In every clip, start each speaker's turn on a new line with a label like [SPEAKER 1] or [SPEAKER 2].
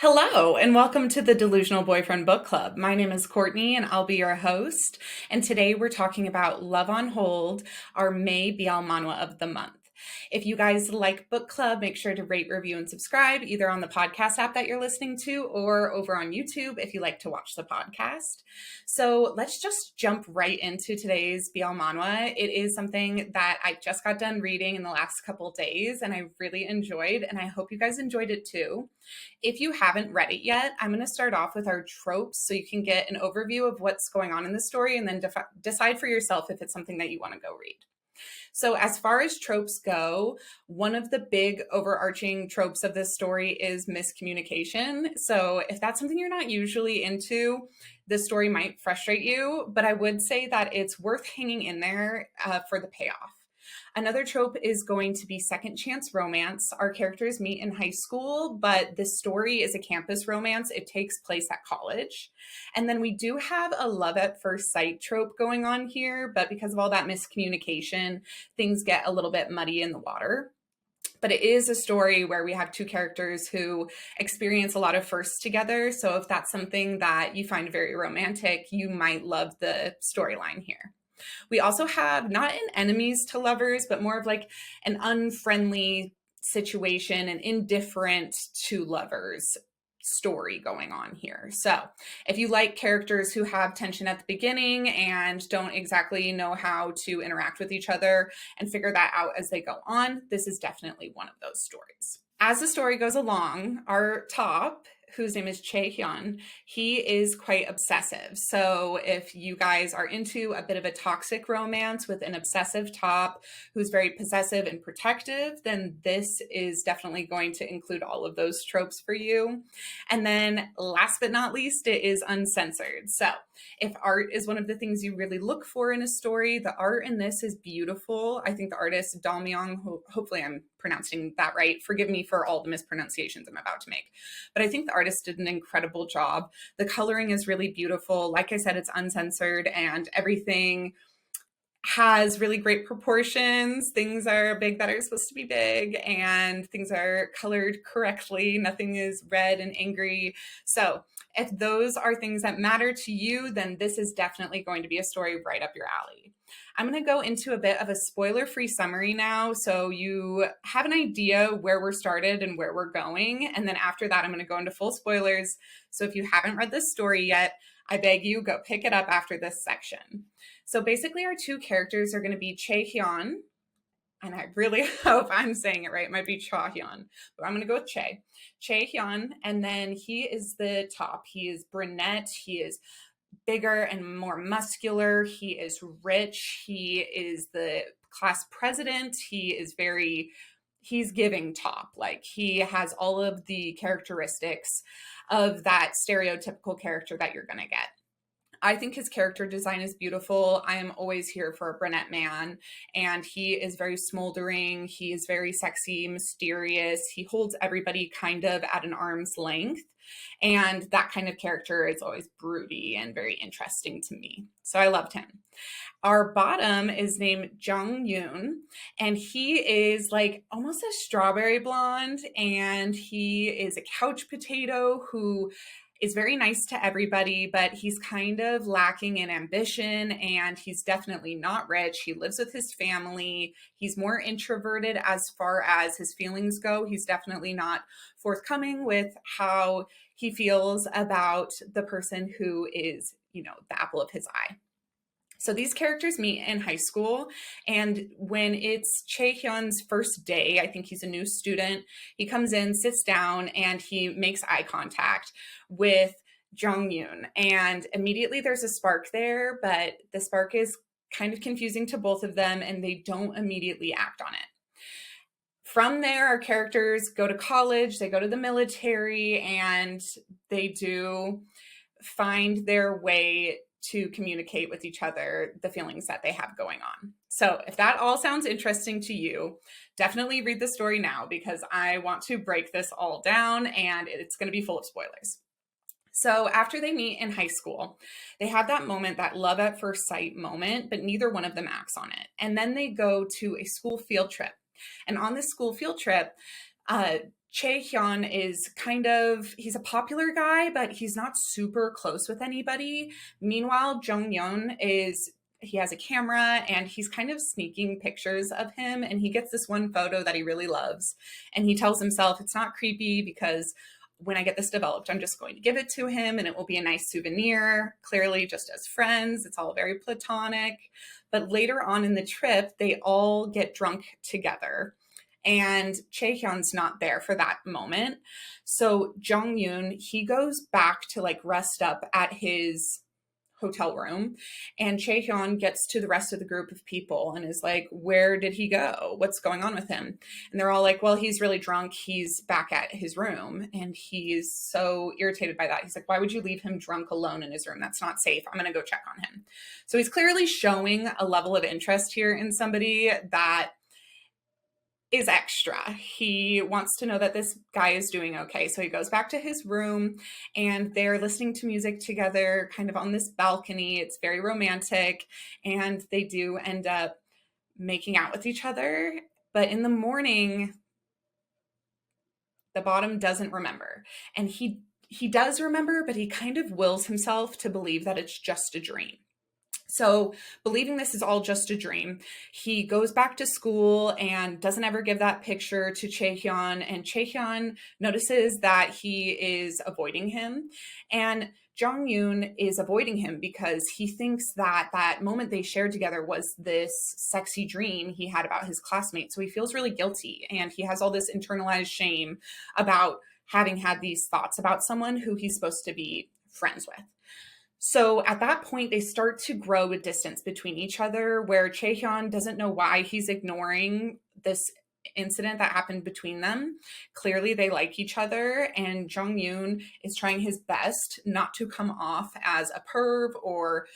[SPEAKER 1] Hello, and welcome to the Delusional Boyfriend Book Club. My name is Courtney, and I'll be your host. And today we're talking about Love on Hold, our May BL Manhwa of the month. If you guys like book club, make sure to rate, review, and subscribe either on the podcast app that you're listening to or over on YouTube if you like to watch the podcast. So let's just jump right into today's BL Manhwa. It is something that I just got done reading in the last couple days, and I really enjoyed, and I hope you guys enjoyed it too. If you haven't read it yet, I'm going to start off with our tropes so you can get an overview of what's going on in the story and then decide for yourself if it's something that you want to go read. So as far as tropes go, one of the big overarching tropes of this story is miscommunication. So if that's something you're not usually into, this story might frustrate you, but I would say that it's worth hanging in there for the payoff. Another trope is going to be second chance romance. Our characters meet in high school, but this story is a campus romance. It takes place at college. And then we do have a love at first sight trope going on here, but because of all that miscommunication, things get a little bit muddy in the water. But it is a story where we have two characters who experience a lot of firsts together. So if that's something that you find very romantic, you might love the storyline here. We also have not an enemies to lovers, but more of like an unfriendly situation, an indifferent to lovers story going on here. So if you like characters who have tension at the beginning and don't exactly know how to interact with each other and figure that out as they go on, this is definitely one of those stories. As the story goes along, our top, whose name is Chae Hyun, he is quite obsessive. So if you guys are into a bit of a toxic romance with an obsessive top who's very possessive and protective, then this is definitely going to include all of those tropes for you. And then last but not least, it is uncensored. So if art is one of the things you really look for in a story, the art in this is beautiful. I think the artist Dalmyong, hopefully I'm pronouncing that right. Forgive me for all the mispronunciations I'm about to make. But I think the artist did an incredible job. The coloring is really beautiful. Like I said, it's uncensored and everything has really great proportions. Things are big that are supposed to be big and things are colored correctly. Nothing is red and angry. So if those are things that matter to you, then this is definitely going to be a story right up your alley. I'm going to go into a bit of a spoiler-free summary now so you have an idea where we're started and where we're going. And then after that, I'm going to go into full spoilers. So if you haven't read this story yet, I beg you, go pick it up after this section. So basically our two characters are going to be Chae Hyun, and I really hope I'm saying it right. It might be Cha Hyun, but I'm going to go with Chae. Chae Hyun, and then he is the top. He is brunette. He is bigger and more muscular. He is rich. He is the class president. He's giving top. Like he has all of the characteristics of that stereotypical character that you're going to get. I think his character design is beautiful. I am always here for a brunette man, and he is very smoldering. He is very sexy, mysterious. He holds everybody kind of at an arm's length, and that kind of character is always broody and very interesting to me. So I loved him. Our bottom is named Jung Yoon, and he is like almost a strawberry blonde, and he is a couch potato who is very nice to everybody, but he's kind of lacking in ambition and he's definitely not rich. He lives with his family. He's more introverted as far as his feelings go. He's definitely not forthcoming with how he feels about the person who is, the apple of his eye. So these characters meet in high school, and when it's Chae Hyun's first day, I think he's a new student, he comes in, sits down, and he makes eye contact with Jung Yoon. And immediately there's a spark there, but the spark is kind of confusing to both of them, and they don't immediately act on it. From there, our characters go to college, they go to the military, and they do find their way to communicate with each other the feelings that they have going on. So if that all sounds interesting to you, definitely read the story now because I want to break this all down and it's going to be full of spoilers. So after they meet in high school, they have that moment, that love at first sight moment, but neither one of them acts on it. And then they go to a school field trip. And on this school field trip, Chae-hyun is he's a popular guy, but he's not super close with anybody. Meanwhile, Jung-yeon he has a camera and he's kind of sneaking pictures of him, and he gets this one photo that he really loves. And he tells himself it's not creepy because when I get this developed, I'm just going to give it to him and it will be a nice souvenir. Clearly, just as friends, it's all very platonic. But later on in the trip, they all get drunk together. And Chae-hyun's not there for that moment. So Jung-yoon, he goes back to like rest up at his hotel room, and Chae-hyun gets to the rest of the group of people and is like, where did he go? What's going on with him? And they're all like, well, he's really drunk. He's back at his room. And he's so irritated by that. He's like, why would you leave him drunk alone in his room? That's not safe. I'm going to go check on him. So he's clearly showing a level of interest here in somebody that is extra. He wants to know that this guy is doing okay. So he goes back to his room and they're listening to music together, kind of on this balcony. It's very romantic. And they do end up making out with each other. But in the morning, the bottom doesn't remember. And he does remember, but he kind of wills himself to believe that it's just a dream. So believing this is all just a dream, he goes back to school and doesn't ever give that picture to Chae-hyun. And Chae-hyun notices that he is avoiding him. And Jung-yoon is avoiding him because he thinks that that moment they shared together was this sexy dream he had about his classmate. So he feels really guilty and he has all this internalized shame about having had these thoughts about someone who he's supposed to be friends with. So at that point, they start to grow a distance between each other where Chae-hyun doesn't know why he's ignoring this incident that happened between them. Clearly, they like each other, and Jung-yoon is trying his best not to come off as a perv or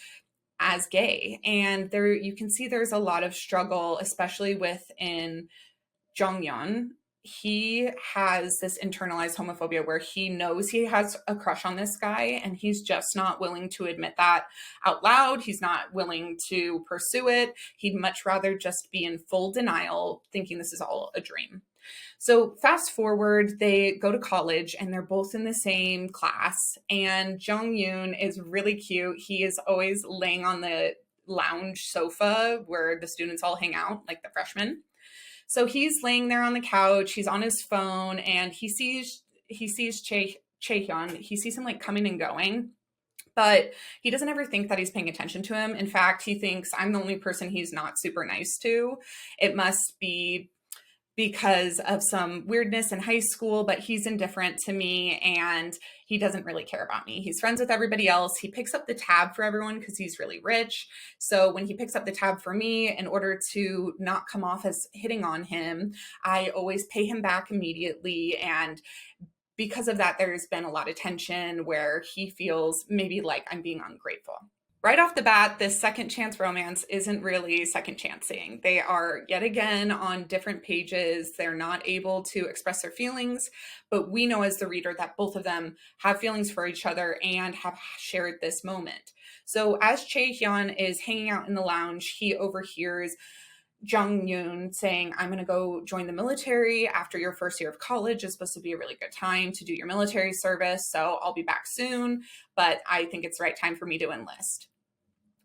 [SPEAKER 1] as gay. And there you can see there's a lot of struggle, especially within Jung-yeon. He has this internalized homophobia where he knows he has a crush on this guy and he's just not willing to admit that out loud. He's not willing to pursue it. He'd much rather just be in full denial, thinking this is all a dream. So fast forward, they go to college and they're both in the same class. And Jung-yoon is really cute. He is always laying on the lounge sofa where the students all hang out, like the freshmen. So he's laying there on the couch, he's on his phone, and he sees Chae-hyun. He sees him like coming and going, but he doesn't ever think that he's paying attention to him. In fact, he thinks I'm the only person he's not super nice to. It must be because of some weirdness in high school, but he's indifferent to me and he doesn't really care about me. He's friends with everybody else. He picks up the tab for everyone because he's really rich. So when he picks up the tab for me, in order to not come off as hitting on him, I always pay him back immediately. And because of that, there's been a lot of tension where he feels maybe like I'm being ungrateful. Right off the bat, this second chance romance isn't really second chancing. They are yet again on different pages. They're not able to express their feelings, but we know as the reader that both of them have feelings for each other and have shared this moment. So as Chae-hyun is hanging out in the lounge, he overhears Jung-yoon saying, I'm going to go join the military after your first year of college. Is supposed to be a really good time to do your military service, so I'll be back soon, but I think it's the right time for me to enlist.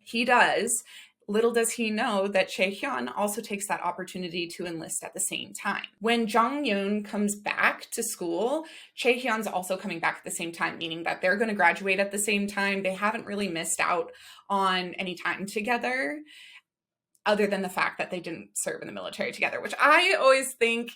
[SPEAKER 1] He does. Little does he know that Chae-hyun also takes that opportunity to enlist at the same time. When Jung-yoon comes back to school, Chae-hyun's also coming back at the same time, meaning that they're going to graduate at the same time. They haven't really missed out on any time together, other than the fact that they didn't serve in the military together, which I always think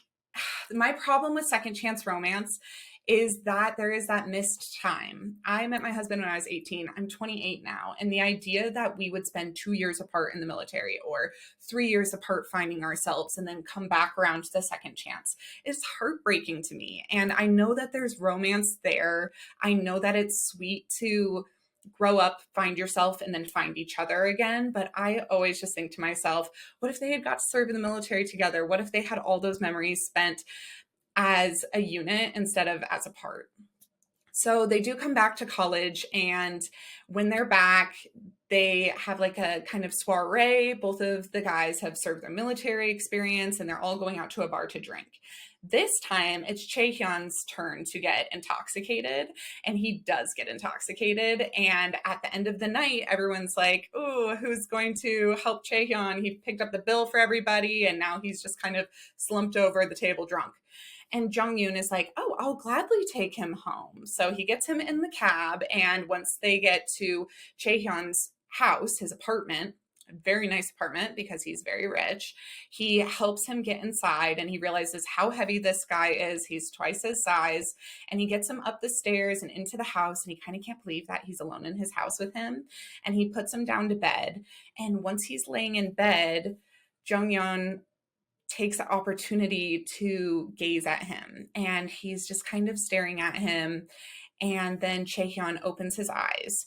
[SPEAKER 1] my problem with second chance romance is that there is that missed time. I met my husband when I was 18. I'm 28 now. And the idea that we would spend 2 years apart in the military or 3 years apart finding ourselves and then come back around to the second chance is heartbreaking to me. And I know that there's romance there. I know that it's sweet to grow up, find yourself, and then find each other again. But I always just think to myself, what if they had got to serve in the military together? What if they had all those memories spent as a unit instead of as a part? So they do come back to college, and when they're back, they have like a kind of soiree. Both of the guys have served their military experience and they're all going out to a bar to drink. This time, it's Chaehyun's turn to get intoxicated, and he does get intoxicated. And at the end of the night, everyone's like, "Oh, who's going to help Chaehyun? He picked up the bill for everybody, and now he's just kind of slumped over the table drunk." And Jung-yoon is like, "Oh, I'll gladly take him home." So he gets him in the cab, and once they get to Chaehyun's house, his apartment, a very nice apartment because he's very rich, he helps him get inside, and he realizes how heavy this guy is. He's twice his size, and he gets him up the stairs and into the house, and he kind of can't believe that he's alone in his house with him, and he puts him down to bed. And once he's laying in bed, Jung-yeon takes the opportunity to gaze at him, and he's just kind of staring at him. And then Chaehyun opens his eyes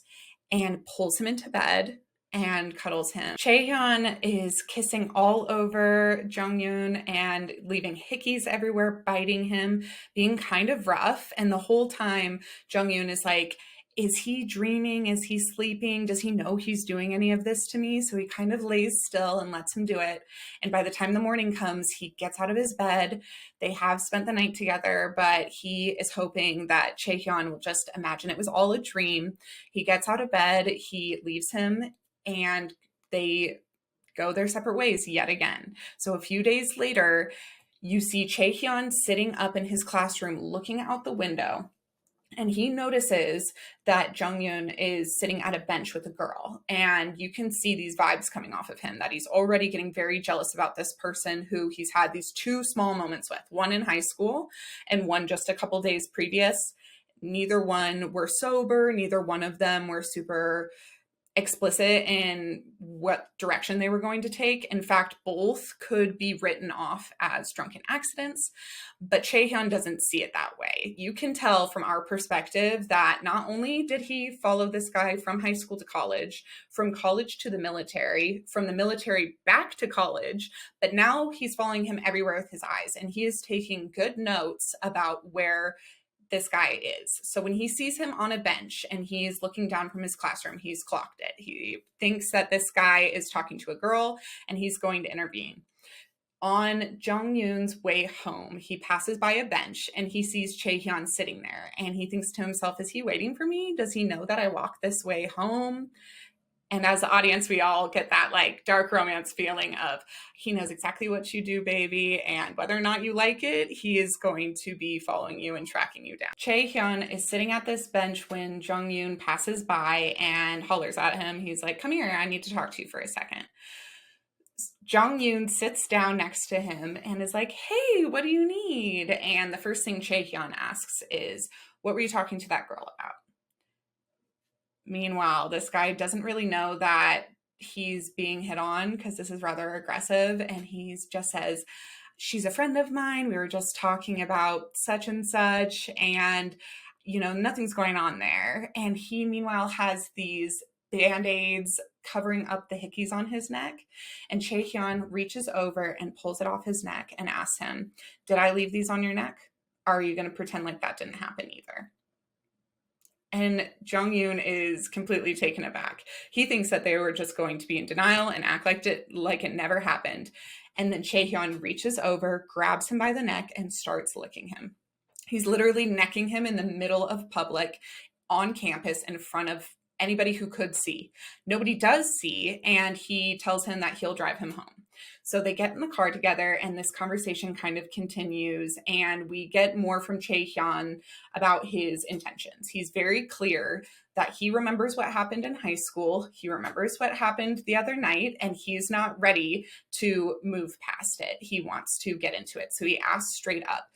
[SPEAKER 1] and pulls him into bed and cuddles him. Chaehyun is kissing all over Jung-yoon and leaving hickeys everywhere, biting him, being kind of rough. And the whole time, Jung-yoon is like, is he dreaming? Is he sleeping? Does he know he's doing any of this to me? So he kind of lays still and lets him do it. And by the time the morning comes, he gets out of his bed. They have spent the night together, but he is hoping that Chaehyun will just imagine it was all a dream. He gets out of bed, he leaves him, and they go their separate ways yet again. So a few days later, you see Chaehyun sitting up in his classroom looking out the window. And he notices that Jung-yoon is sitting at a bench with a girl. And you can see these vibes coming off of him, that he's already getting very jealous about this person who he's had these two small moments with, one in high school and one just a couple days previous. Neither one were sober. Neither one of them were super explicit in what direction they were going to take. In fact, both could be written off as drunken accidents, but Chaehyun doesn't see it that way. You can tell from our perspective that not only did he follow this guy from high school to college, from college to the military, from the military back to college, but now he's following him everywhere with his eyes, and he is taking good notes about where this guy is. So when he sees him on a bench and he's looking down from his classroom, he's clocked it. He thinks that this guy is talking to a girl and he's going to intervene. On Jung-yoon's way home, he passes by a bench and he sees Chaehyun sitting there, and he thinks to himself, is he waiting for me? Does he know that I walk this way home? And as the audience, we all get that like dark romance feeling of he knows exactly what you do, baby. And whether or not you like it, he is going to be following you and tracking you down. Chaehyun is sitting at this bench when Jung-yoon passes by and hollers at him. He's like, come here, I need to talk to you for a second. Jung-yoon sits down next to him and is like, hey, what do you need? And the first thing Chaehyun asks is, what were you talking to that girl about? Meanwhile, this guy doesn't really know that he's being hit on because this is rather aggressive. And he just says, she's a friend of mine. We were just talking about such and such, and, you know, nothing's going on there. And he, meanwhile, has these Band-Aids covering up the hickeys on his neck. And Chaehyun reaches over and pulls it off his neck and asks him, did I leave these on your neck? Are you going to pretend like that didn't happen either? And Jung-yoon is completely taken aback. He thinks that they were just going to be in denial and act like it never happened. And then Chaehyun reaches over, grabs him by the neck, and starts licking him. He's literally necking him in the middle of public, on campus, in front of anybody who could see. Nobody does see, and he tells him that he'll drive him home. So they get in the car together, and this conversation kind of continues, and we get more from Chaehyun about his intentions. He's very clear that he remembers what happened in high school. He remembers what happened the other night, and he's not ready to move past it. He wants to get into it. So he asks straight up,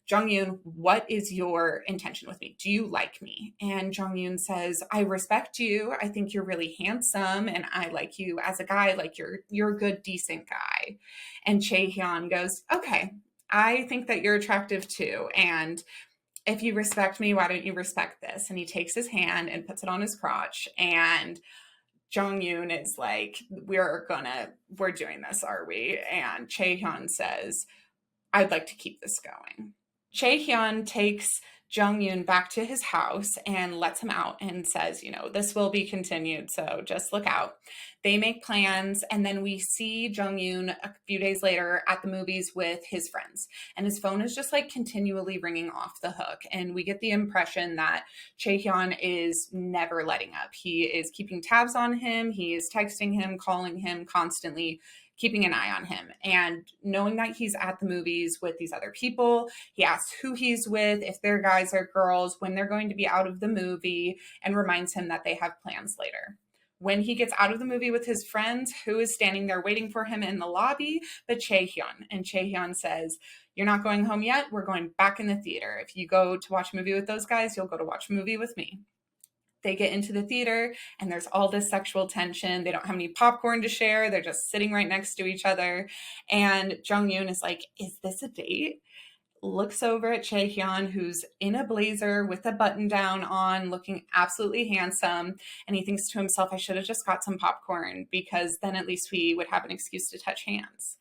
[SPEAKER 1] Jung-yoon, what is your intention with me? Do you like me? And Jung-yoon says, I respect you. I think you're really handsome, and I like you as a guy. Like you're a good, decent guy. And Chaehyun goes, okay, I think that you're attractive too. And if you respect me, why don't you respect this? And he takes his hand and puts it on his crotch. And Jung-yoon is like, we're doing this, are we? And Chaehyun says, I'd like to keep this going. Chaehyun takes Jung-yoon back to his house and lets him out and says, this will be continued, so just look out. They make plans, and then we see Jung-yoon a few days later at the movies with his friends, and his phone is just like continually ringing off the hook, and we get the impression that Chae-hyun is never letting up. He is keeping tabs on him, he is texting him, calling him constantly, keeping an eye on him. And knowing that he's at the movies with these other people, he asks who he's with, if they're guys or girls, when they're going to be out of the movie, and reminds him that they have plans later. When he gets out of the movie with his friends, who is standing there waiting for him in the lobby? But Chae-hyun. And Chae-hyun says, "You're not going home yet. We're going back in the theater. If you go to watch a movie with those guys, you'll go to watch a movie with me." They get into the theater and there's all this sexual tension. They don't have any popcorn to share. They're just sitting right next to each other. And Jung-yoon is like, "Is this a date?" Looks over at Chae-hyun, who's in a blazer with a button down on, looking absolutely handsome. And he thinks to himself, "I should have just got some popcorn, because then at least we would have an excuse to touch hands."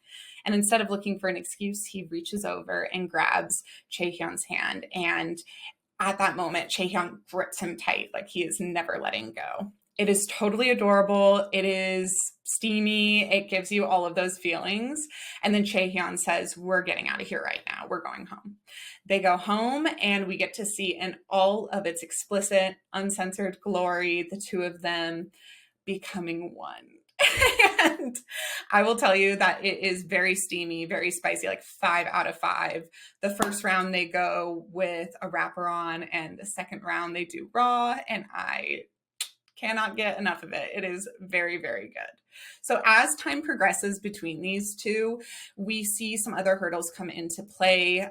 [SPEAKER 1] And instead of looking for an excuse, he reaches over and grabs Chae-hyun's hand. And at that moment, Chae-hyun grips him tight, like he is never letting go. It is totally adorable. It is steamy. It gives you all of those feelings. And then Chae-hyun says, "We're getting out of here right now. We're going home." They go home, and we get to see in all of its explicit, uncensored glory, the two of them becoming one. And I will tell you that it is very steamy, very spicy, like 5 out of 5. The first round they go with a wrapper on, and the second round they do raw, and I cannot get enough of it. It is very, very good. So as time progresses between these two, we see some other hurdles come into play.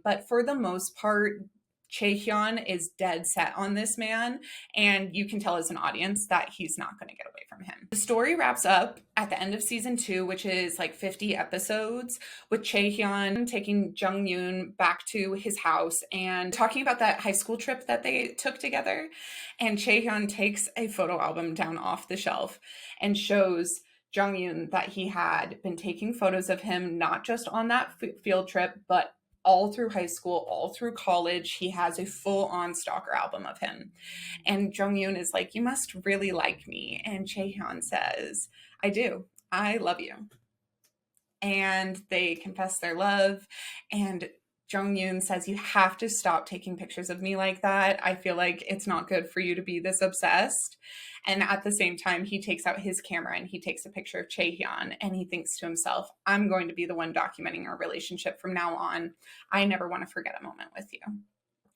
[SPEAKER 1] But for the most part, Chae-hyun is dead set on this man, and you can tell as an audience that he's not going to get away from him. The story wraps up at the end of season 2, which is like 50 episodes, with Chae-hyun taking Jung-yoon back to his house and talking about that high school trip that they took together. And Chae-hyun takes a photo album down off the shelf and shows Jung-yoon that he had been taking photos of him, not just on that field trip, but all through high school, all through college. He has a full-on stalker album of him. And Jung-yoon is like, "You must really like me." And Chae-hyun says, "I do. I love you." And they confess their love. And Jung-yoon says, "You have to stop taking pictures of me like that. I feel like it's not good for you to be this obsessed." And at the same time, he takes out his camera and he takes a picture of Chae-hyun, and he thinks to himself, "I'm going to be the one documenting our relationship from now on. I never want to forget a moment with you."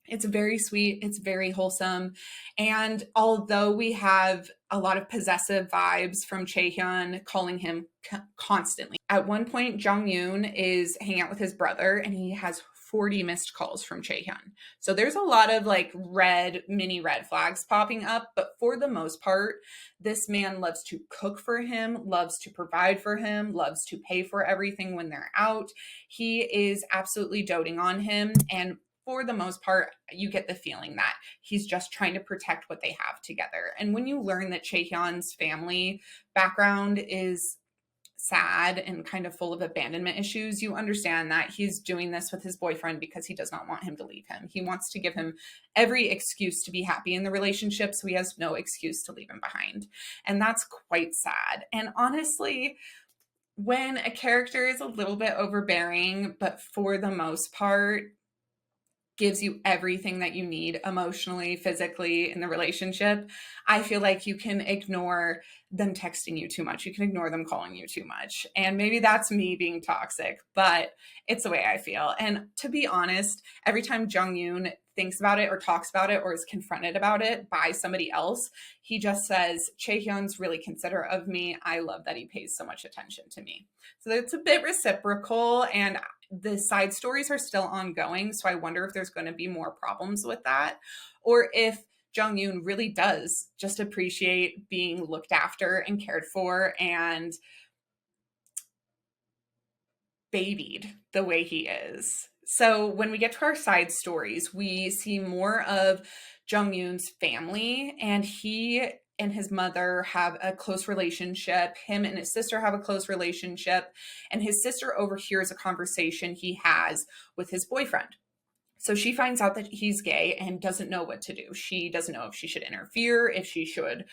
[SPEAKER 1] It's very sweet. It's very wholesome. And although we have a lot of possessive vibes from Chae-hyun calling him constantly, at one point, Jung-yoon is hanging out with his brother and he has 40 missed calls from Chae-hyun. So there's a lot of like mini red flags popping up. But for the most part, this man loves to cook for him, loves to provide for him, loves to pay for everything when they're out. He is absolutely doting on him. And for the most part, you get the feeling that he's just trying to protect what they have together. And when you learn that Chae-hyun's family background is sad and kind of full of abandonment issues, you understand that he's doing this with his boyfriend because he does not want him to leave him. He wants to give him every excuse to be happy in the relationship, so he has no excuse to leave him behind. And that's quite sad. And honestly, when a character is a little bit overbearing, but for the most part gives you everything that you need emotionally, physically in the relationship, I feel like you can ignore them texting you too much. You can ignore them calling you too much. And maybe that's me being toxic, but it's the way I feel. And to be honest, every time Jung-yoon thinks about it or talks about it or is confronted about it by somebody else, he just says, "Chae-hyun's really considerate of me. I love that he pays so much attention to me." So it's a bit reciprocal, and the side stories are still ongoing. So I wonder if there's going to be more problems with that, or if Jung-yoon really does just appreciate being looked after and cared for and babied the way he is. So when we get to our side stories, we see more of Jung-yoon's family, and he and his mother have a close relationship. Him and his sister have a close relationship, and his sister overhears a conversation he has with his boyfriend. So she finds out that he's gay and doesn't know what to do. She doesn't know if she should interfere, if she should,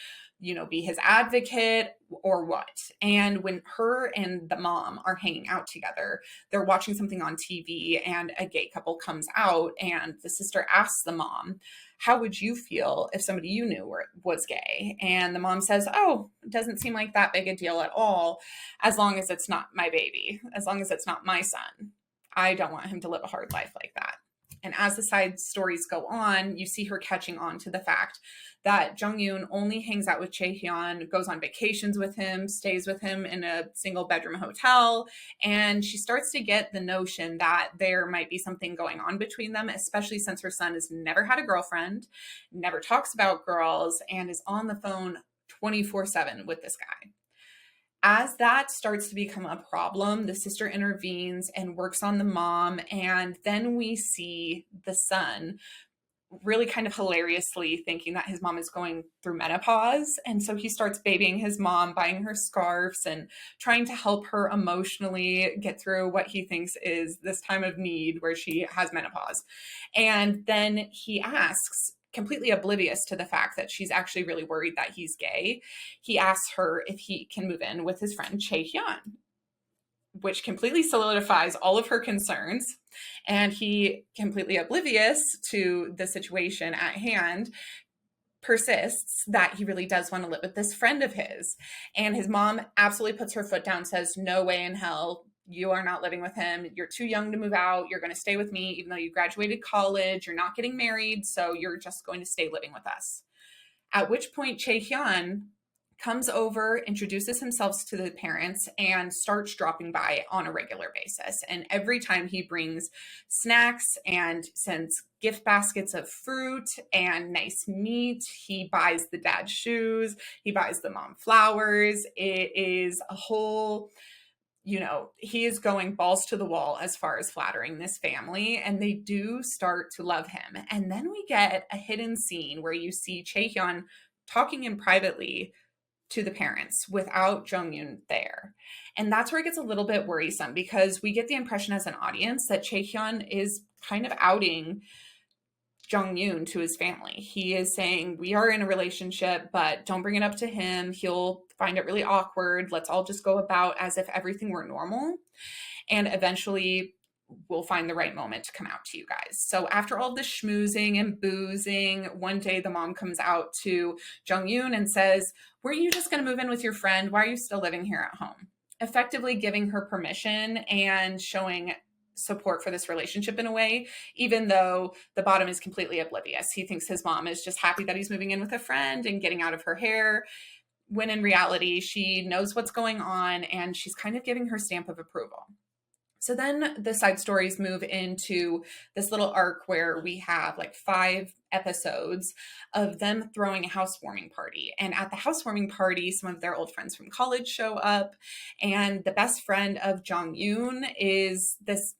[SPEAKER 1] be his advocate or what. And when her and the mom are hanging out together, they're watching something on TV and a gay couple comes out and the sister asks the mom, how would you feel if somebody you knew was gay? And the mom says, oh, it doesn't seem like that big a deal at all, as long as it's not my baby, as long as it's not my son. I don't want him to live a hard life like that. And as the side stories go on, you see her catching on to the fact that Jung Yoon only hangs out with Chae Hyun, goes on vacations with him, stays with him in a single bedroom hotel. And she starts to get the notion that there might be something going on between them, especially since her son has never had a girlfriend, never talks about girls, and is on the phone 24/7 with this guy. As that starts to become a problem, the sister intervenes and works on the mom. And then we see the son really kind of hilariously thinking that his mom is going through menopause. And so he starts babying his mom, buying her scarves, and trying to help her emotionally get through what he thinks is this time of need where she has menopause. And then he asks, completely oblivious to the fact that she's actually really worried that he's gay, he asks her if he can move in with his friend Chae Hyun, which completely solidifies all of her concerns. And he, completely oblivious to the situation at hand, persists that he really does want to live with this friend of his. And his mom absolutely puts her foot down, says, no way in hell, you are not living with him. You're too young to move out. You're going to stay with me, even though you graduated college. You're not getting married, so you're just going to stay living with us. At which point, Chae Hyun comes over, introduces himself to the parents, and starts dropping by on a regular basis. And every time he brings snacks and sends gift baskets of fruit and nice meat. He buys the dad shoes. He buys the mom flowers. It is a whole, he is going balls to the wall as far as flattering this family, and they do start to love him. And then we get a hidden scene where you see Chae Hyun talking in privately to the parents without Jung Yoon there. And that's where it gets a little bit worrisome, because we get the impression as an audience that Chae Hyun is kind of outing Jung Yoon to his family. He is saying, we are in a relationship, but don't bring it up to him. He'll find it really awkward. Let's all just go about as if everything were normal. And eventually we'll find the right moment to come out to you guys. So after all this schmoozing and boozing, one day the mom comes out to Jung Yoon and says, weren't you just going to move in with your friend? Why are you still living here at home? Effectively giving her permission and showing support for this relationship in a way, even though the bottom is completely oblivious. He thinks his mom is just happy that he's moving in with a friend and getting out of her hair, when in reality, she knows what's going on and she's kind of giving her stamp of approval. So then the side stories move into this little arc where we have like 5 episodes of them throwing a housewarming party. And at the housewarming party, some of their old friends from college show up. And the best friend of Jung Yoon is this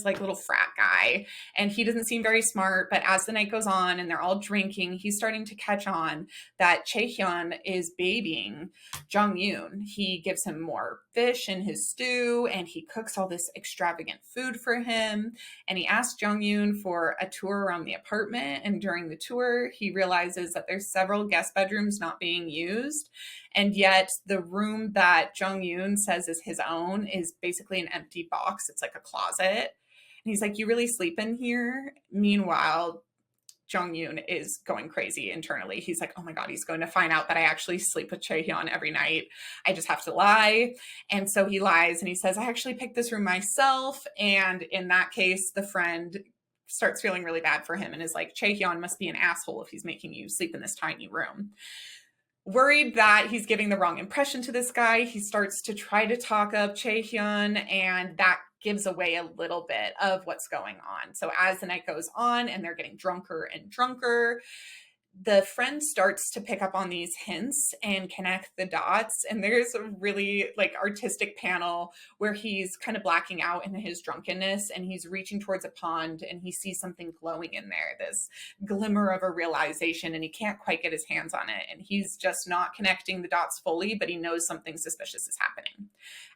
[SPEAKER 1] like little frat guy, and he doesn't seem very smart. But as the night goes on and they're all drinking, he's starting to catch on that Chae Hyun is babying Jung Yoon. He gives him more fish in his stew, and he cooks all this extravagant food for him. And he asks Jung Yoon for a tour around the apartment. And during the tour, he realizes that there's several guest bedrooms not being used. And yet the room that Jung Yoon says is his own is basically an empty box. It's like a closet. And he's like, you really sleep in here? Meanwhile, Jung Yoon is going crazy internally. He's like, oh my God, he's going to find out that I actually sleep with Chae Hyun every night. I just have to lie. And so he lies and he says, I actually picked this room myself. And in that case, the friend starts feeling really bad for him and is like, Chae Hyun must be an asshole if he's making you sleep in this tiny room. Worried that he's giving the wrong impression to this guy, he starts to try to talk up Chae Hyun, and that gives away a little bit of what's going on. So as the night goes on and they're getting drunker and drunker, the friend starts to pick up on these hints and connect the dots. And there's a really like artistic panel where he's kind of blacking out in his drunkenness and he's reaching towards a pond and he sees something glowing in there, this glimmer of a realization, and he can't quite get his hands on it. And he's just not connecting the dots fully, but he knows something suspicious is happening.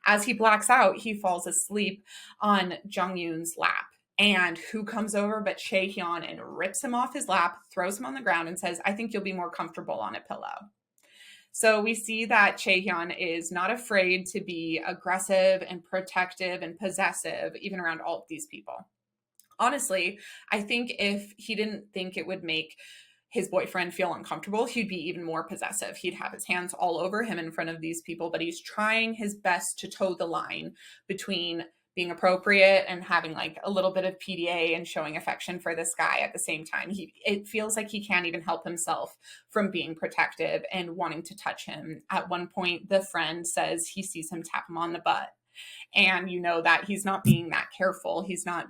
[SPEAKER 1] As he blacks out, he falls asleep on Jung Yoon's lap. And who comes over but Chaehyun and rips him off his lap, throws him on the ground, and says, I think you'll be more comfortable on a pillow. So we see that Chaehyun is not afraid to be aggressive and protective and possessive, even around all of these people. Honestly, I think if he didn't think it would make his boyfriend feel uncomfortable, he'd be even more possessive. He'd have his hands all over him in front of these people, but he's trying his best to toe the line between being appropriate and having like a little bit of PDA and showing affection for this guy at the same time. It feels like he can't even help himself from being protective and wanting to touch him. At one point, the friend says he sees him tap him on the butt. And you know that he's not being that careful. He's not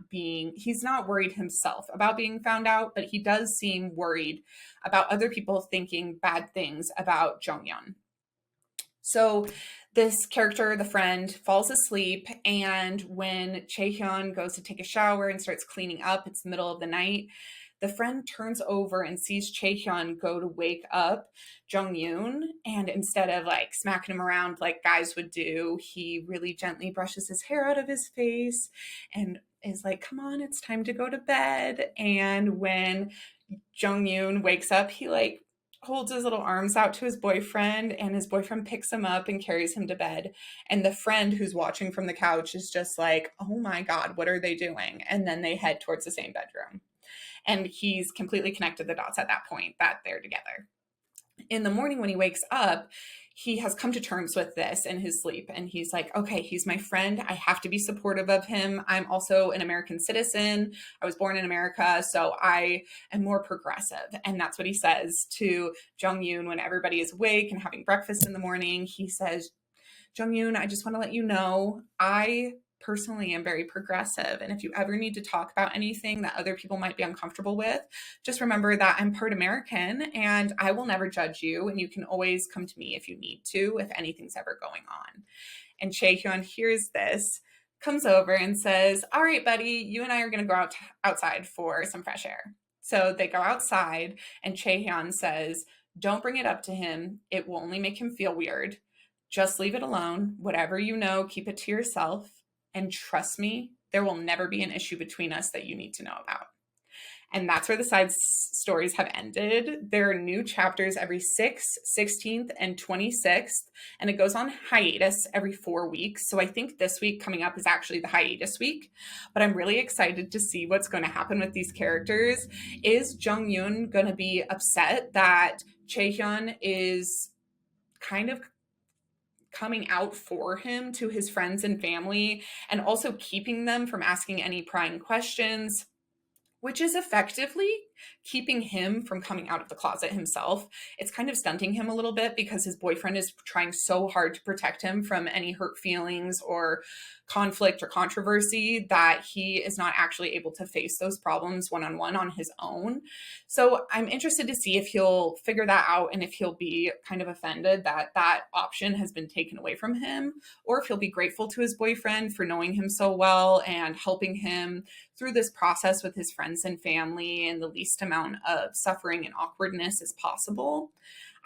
[SPEAKER 1] worried himself about being found out, but he does seem worried about other people thinking bad things about Jonghyun. So this character, the friend, falls asleep, and when Chaehyun goes to take a shower and starts cleaning up, it's the middle of the night. The friend turns over and sees Chaehyun go to wake up Jonghyun, and instead of like smacking him around like guys would do, he really gently brushes his hair out of his face and is like, come on, it's time to go to bed. And when Jonghyun wakes up, he like holds his little arms out to his boyfriend, and his boyfriend picks him up and carries him to bed. And the friend who's watching from the couch is just like, oh my God, what are they doing? And then they head towards the same bedroom. And he's completely connected the dots at that point that they're together. In the morning when he wakes up, he has come to terms with this in his sleep. And he's like, okay, he's my friend. I have to be supportive of him. I'm also an American citizen. I was born in America, so I am more progressive. And that's what he says to Jonghyun when everybody is awake and having breakfast in the morning. He says, Jonghyun, I just want to let you know, I personally am very progressive. And if you ever need to talk about anything that other people might be uncomfortable with, just remember that I'm part American and I will never judge you. And you can always come to me if you need to, if anything's ever going on. And Chaehyun hears this, comes over and says, all right, buddy, you and I are going to go outside for some fresh air. So they go outside, and Chaehyun says, don't bring it up to him. It will only make him feel weird. Just leave it alone. Whatever you know, keep it to yourself. And trust me, there will never be an issue between us that you need to know about. And that's where the side stories have ended. There are new chapters every 6th, 16th, and 26th. And it goes on hiatus every 4 weeks. So I think this week coming up is actually the hiatus week. But I'm really excited to see what's going to happen with these characters. Is Jonghyun going to be upset that Chaehyun is kind of coming out for him to his friends and family, and also keeping them from asking any prying questions, which is effectively keeping him from coming out of the closet himself? It's kind of stunting him a little bit because his boyfriend is trying so hard to protect him from any hurt feelings or conflict or controversy that he is not actually able to face those problems one-on-one on his own. So I'm interested to see if he'll figure that out and if he'll be kind of offended that that option has been taken away from him, or if he'll be grateful to his boyfriend for knowing him so well and helping him through this process with his friends and family in the least amount of suffering and awkwardness as possible.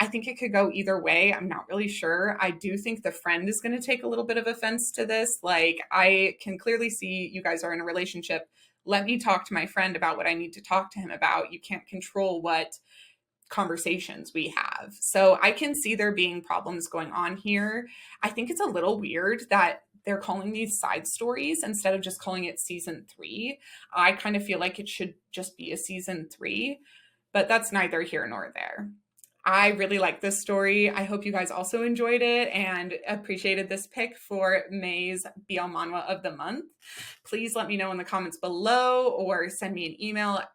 [SPEAKER 1] I think it could go either way. I'm not really sure. I do think the friend is going to take a little bit of offense to this. Like, I can clearly see you guys are in a relationship. Let me talk to my friend about what I need to talk to him about. You can't control what conversations we have. So I can see there being problems going on here. I think it's a little weird that they're calling these side stories instead of just calling it season 3. I kind of feel like it should just be a season 3, but that's neither here nor there. I really like this story. I hope you guys also enjoyed it and appreciated this pick for May's BL Manhwa of the month. Please let me know in the comments below or send me an email at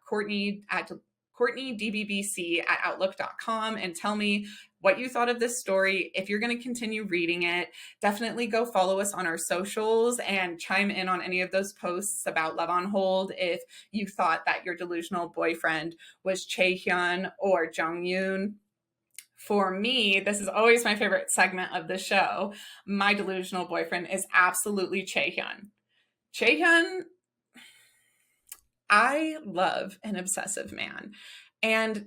[SPEAKER 1] courtneydbbc@outlook.com and tell me what you thought of this story. If you're going to continue reading it, definitely go follow us on our socials and chime in on any of those posts about Love on Hold if you thought that your delusional boyfriend was Chaehyun or Jonghyun. For me, this is always my favorite segment of the show. My delusional boyfriend is absolutely Chaehyun. Chaehyun, I love an obsessive man. And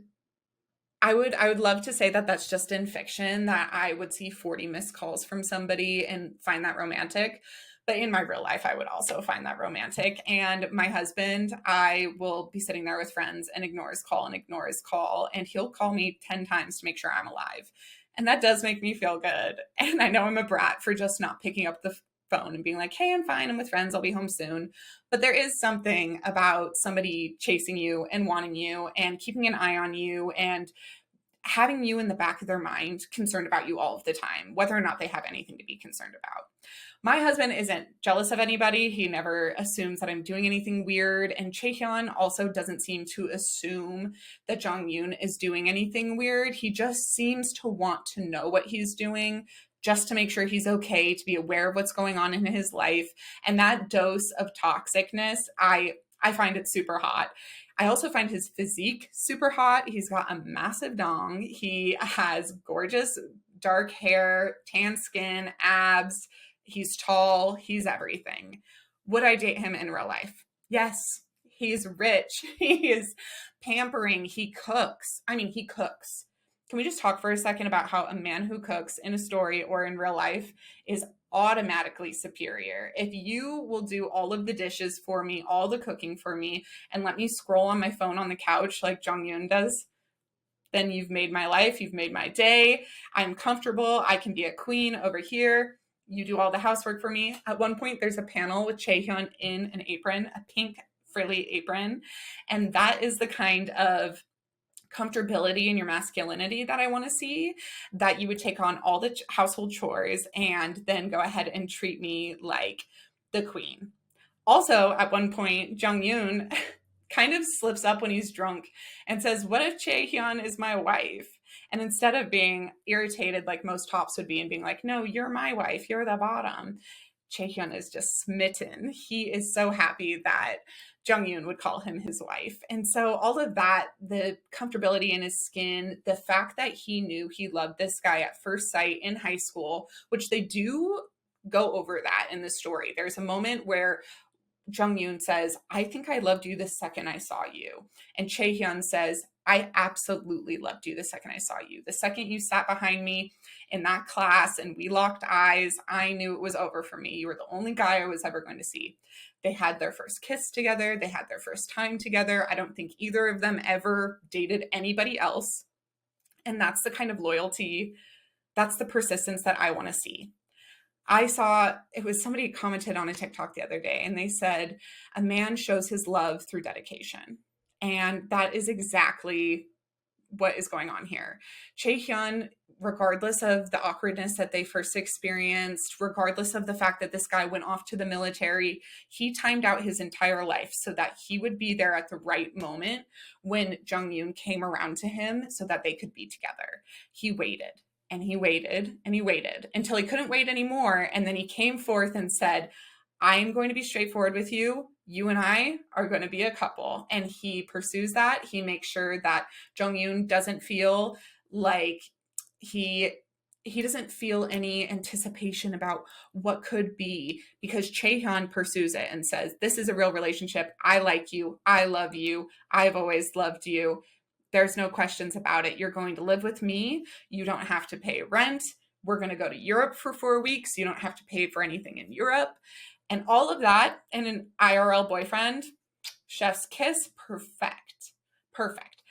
[SPEAKER 1] I would love to say that that's just in fiction, that I would see 40 missed calls from somebody and find that romantic. But in my real life, I would also find that romantic. And my husband, I will be sitting there with friends and ignore his call and ignore his call. And he'll call me 10 times to make sure I'm alive. And that does make me feel good. And I know I'm a brat for just not picking up the phone and being like, hey, I'm fine. I'm with friends. I'll be home soon. But there is something about somebody chasing you and wanting you and keeping an eye on you and having you in the back of their mind, concerned about you all of the time, whether or not they have anything to be concerned about. My husband isn't jealous of anybody. He never assumes that I'm doing anything weird. And Chaehyun also doesn't seem to assume that Jong-yoon is doing anything weird. He just seems to want to know what he's doing, just to make sure he's okay, to be aware of what's going on in his life. And that dose of toxicness, I find it super hot. I also find his physique super hot. He's got a massive dong. He has gorgeous dark hair, tan skin, abs. He's tall. He's everything. Would I date him in real life? Yes. He's rich. He is pampering. He cooks. I mean, he cooks. Can we just talk for a second about how a man who cooks in a story or in real life is automatically superior? If you will do all of the dishes for me, all the cooking for me, and let me scroll on my phone on the couch like Jong-yoon does, then you've made my life, you've made my day. I'm comfortable. I can be a queen over here. You do all the housework for me. At one point, there's a panel with Chaehyun in an apron, a pink frilly apron. And that is the kind of comfortability in your masculinity that I want to see, that you would take on all the household chores and then go ahead and treat me like the queen. Also, at one point, Jong-yoon kind of slips up when he's drunk and says, what if Chaehyun is my wife? And instead of being irritated like most tops would be and being like, no, you're my wife, you're the bottom, Chaehyun is just smitten. He is so happy that Jong-yoon would call him his wife. And so all of that, the comfortability in his skin, the fact that he knew he loved this guy at first sight in high school, which they do go over that in the story. There's a moment where Jong-yoon says, I think I loved you the second I saw you. And Chaehyun says, I absolutely loved you the second I saw you. The second you sat behind me in that class and we locked eyes, I knew it was over for me. You were the only guy I was ever going to see. They had their first kiss together. They had their first time together. I don't think either of them ever dated anybody else. And that's the kind of loyalty, that's the persistence that I want to see. I saw, it was somebody commented on a TikTok the other day and they said, a man shows his love through dedication. And that is exactly what is going on here. Chaehyun, regardless of the awkwardness that they first experienced, regardless of the fact that this guy went off to the military, he timed out his entire life so that he would be there at the right moment when Jong-yoon came around to him so that they could be together. He waited. And he waited and he waited until he couldn't wait anymore. And then he came forth and said, I am going to be straightforward with you. You and I are going to be a couple. And he pursues that. He makes sure that Jong-yoon doesn't feel like he doesn't feel any anticipation about what could be, because Chaehyun pursues it and says, this is a real relationship. I like you. I love you. I've always loved you. There's no questions about it. You're going to live with me. You don't have to pay rent. We're going to go to Europe for 4 weeks. You don't have to pay for anything in Europe. And all of that, and an IRL boyfriend, chef's kiss, perfect. Perfect.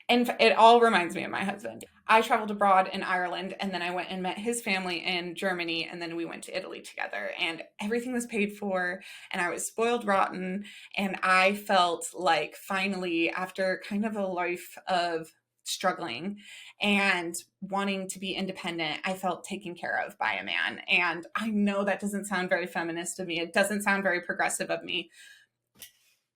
[SPEAKER 1] And it all reminds me of my husband. I traveled abroad in Ireland, and then I went and met his family in Germany, and then we went to Italy together, and everything was paid for, and I was spoiled rotten, and I felt like finally, after kind of a life of struggling and wanting to be independent, I felt taken care of by a man. And I know that doesn't sound very feminist of me. It doesn't sound very progressive of me.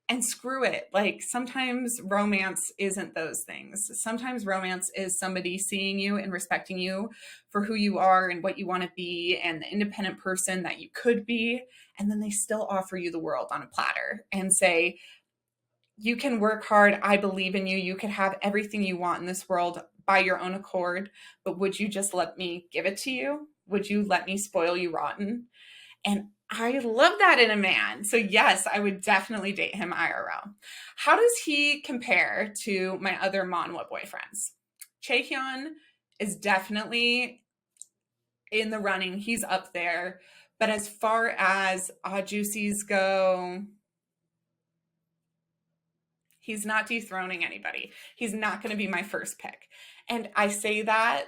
[SPEAKER 1] And screw it. Like, sometimes romance isn't those things. Sometimes romance is somebody seeing you and respecting you for who you are and what you want to be and the independent person that you could be. And then they still offer you the world on a platter and say, you can work hard. I believe in you. You can have everything you want in this world by your own accord. But would you just let me give it to you? Would you let me spoil you rotten? And I love that in a man. So yes, I would definitely date him IRL. How does he compare to my other Manhwa boyfriends? Chaehyun is definitely in the running. He's up there. But as far as Juicy's go, he's not dethroning anybody. He's not going to be my first pick. And I say that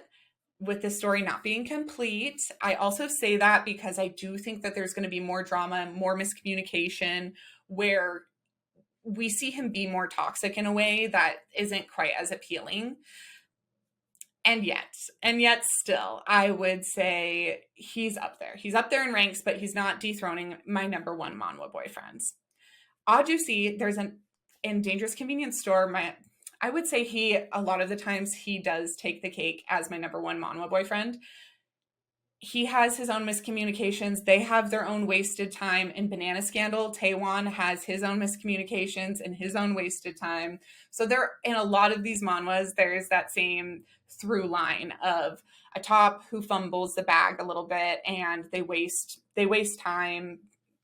[SPEAKER 1] with the story not being complete. I also say that because I do think that there's going to be more drama, more miscommunication, where we see him be more toxic in a way that isn't quite as appealing. And yet still, I would say he's up there. He's up there in ranks, but he's not dethroning my number one Manhwa boyfriends. Ajusi, there's an in Dangerous Convenience Store, I would say a lot of the times he does take the cake as my number one Manhwa boyfriend. He has his own miscommunications. They have their own wasted time. In Banana Scandal, Taewon has his own miscommunications and his own wasted time. So there, in a lot of these manhwas, there's that same through line of a top who fumbles the bag a little bit and they waste time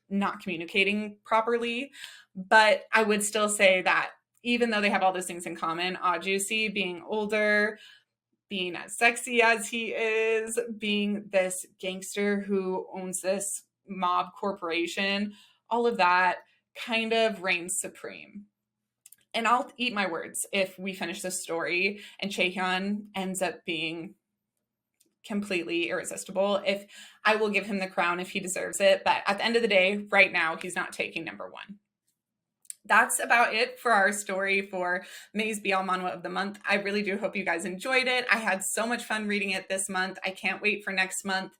[SPEAKER 1] not communicating properly. But I would still say that even though they have all those things in common, Ajusi being older, being as sexy as he is, being this gangster who owns this mob corporation, all of that kind of reigns supreme. And I'll eat my words if we finish this story and Chaehyun ends up being completely irresistible. If I will give him the crown if he deserves it, but at the end of the day, right now, he's not taking number one. That's about it for our story for May's BL Manhwa of the month. I really do hope you guys enjoyed it. I had so much fun reading it this month. I can't wait for next month.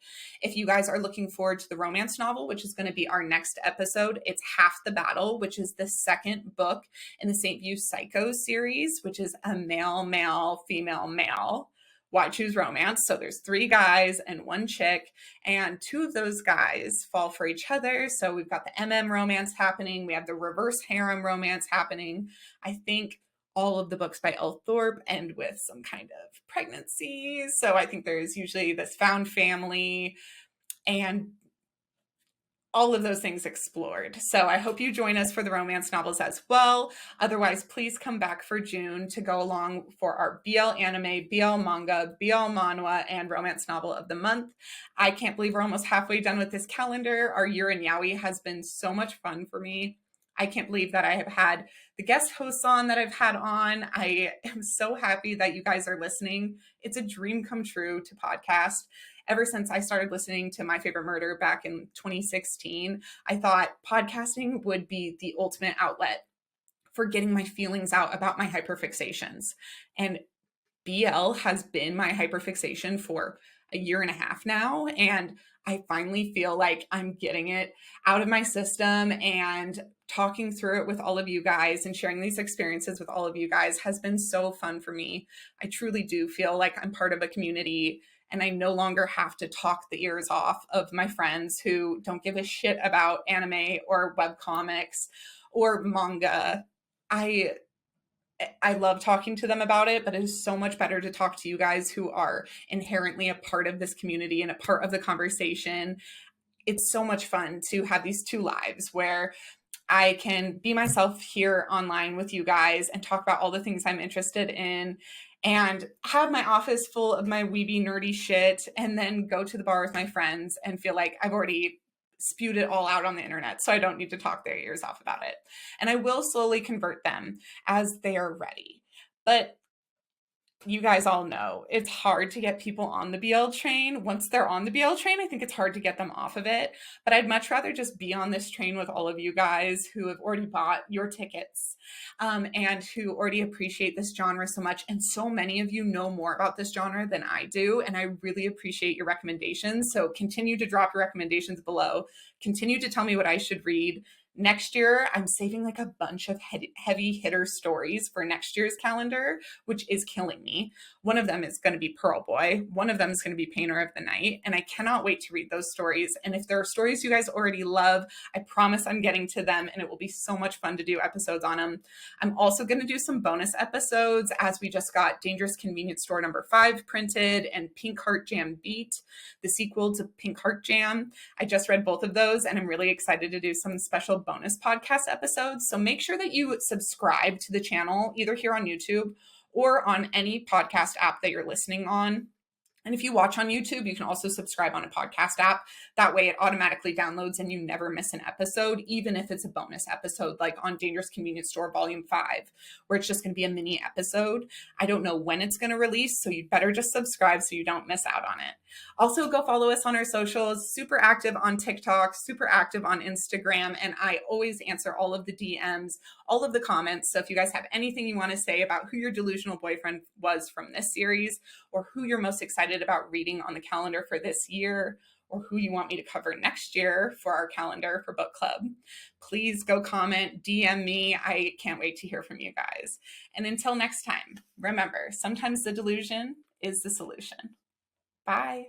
[SPEAKER 1] If you guys are looking forward to the romance novel, which is going to be our next episode, it's Half the Battle, which is the second book in the St. View Psycho series, which is a male, male, female, male. Why choose romance? So there's 3 guys and 1 chick, and 2 of those guys fall for each other. So we've got the MM romance happening. We have the reverse harem romance happening. I think all of the books by Elle Thorpe end with some kind of pregnancy. So I think there's usually this found family and all of those things explored. So I hope you join us for the romance novels as well. Otherwise, please come back for June to go along for our BL anime, BL manga, BL manhwa, and romance novel of the month. I can't believe we're almost halfway done with this calendar. Our year in Yaoi has been so much fun for me. I can't believe that I have had the guest hosts on that I've had on. I am so happy that you guys are listening. It's a dream come true to podcast. Ever since I started listening to My Favorite Murder back in 2016, I thought podcasting would be the ultimate outlet for getting my feelings out about my hyperfixations. And BL has been my hyperfixation for a year and a half now. And I finally feel like I'm getting it out of my system, and talking through it with all of you guys and sharing these experiences with all of you guys has been so fun for me. I truly do feel like I'm part of a community, and I no longer have to talk the ears off of my friends who don't give a shit about anime or webcomics or manga. I love talking to them about it, but it is so much better to talk to you guys who are inherently a part of this community and a part of the conversation. It's so much fun to have these 2 lives where I can be myself here online with you guys and talk about all the things I'm interested in, and have my office full of my weeby nerdy shit, and then go to the bar with my friends and feel like I've already spewed it all out on the internet, so I don't need to talk their ears off about it. And I will slowly convert them as they are ready. But you guys all know it's hard to get people on the BL train. Once they're on the BL train, I think it's hard to get them off of it. But I'd much rather just be on this train with all of you guys who have already bought your tickets, and who already appreciate this genre so much. And so many of you know more about this genre than I do, and I really appreciate your recommendations. So continue to drop your recommendations below. Continue to tell me what I should read. Next year, I'm saving like a bunch of heavy hitter stories for next year's calendar, which is killing me. One of them is going to be Pearl Boy. One of them is going to be Painter of the Night. And I cannot wait to read those stories. And if there are stories you guys already love, I promise I'm getting to them, and it will be so much fun to do episodes on them. I'm also going to do some bonus episodes, as we just got Dangerous Convenience Store number 5 printed and Pink Heart Jam Beat, the sequel to Pink Heart Jam. I just read both of those, and I'm really excited to do some special bonus podcast episodes. So make sure that you subscribe to the channel, either here on YouTube or on any podcast app that you're listening on. And if you watch on YouTube, you can also subscribe on a podcast app. That way it automatically downloads and you never miss an episode, even if it's a bonus episode, like on Dangerous Convenience Store Volume 5, where it's just going to be a mini episode. I don't know when it's going to release, so you better just subscribe so you don't miss out on it. Also, go follow us on our socials. Super active on TikTok, super active on Instagram, and I always answer all of the DMs, all of the comments. So if you guys have anything you want to say about who your delusional boyfriend was from this series, or who you're most excited about reading on the calendar for this year, or who you want me to cover next year for our calendar for book club, please go comment, DM me. I can't wait to hear from you guys. And until next time, remember, sometimes the delusion is the solution. Bye.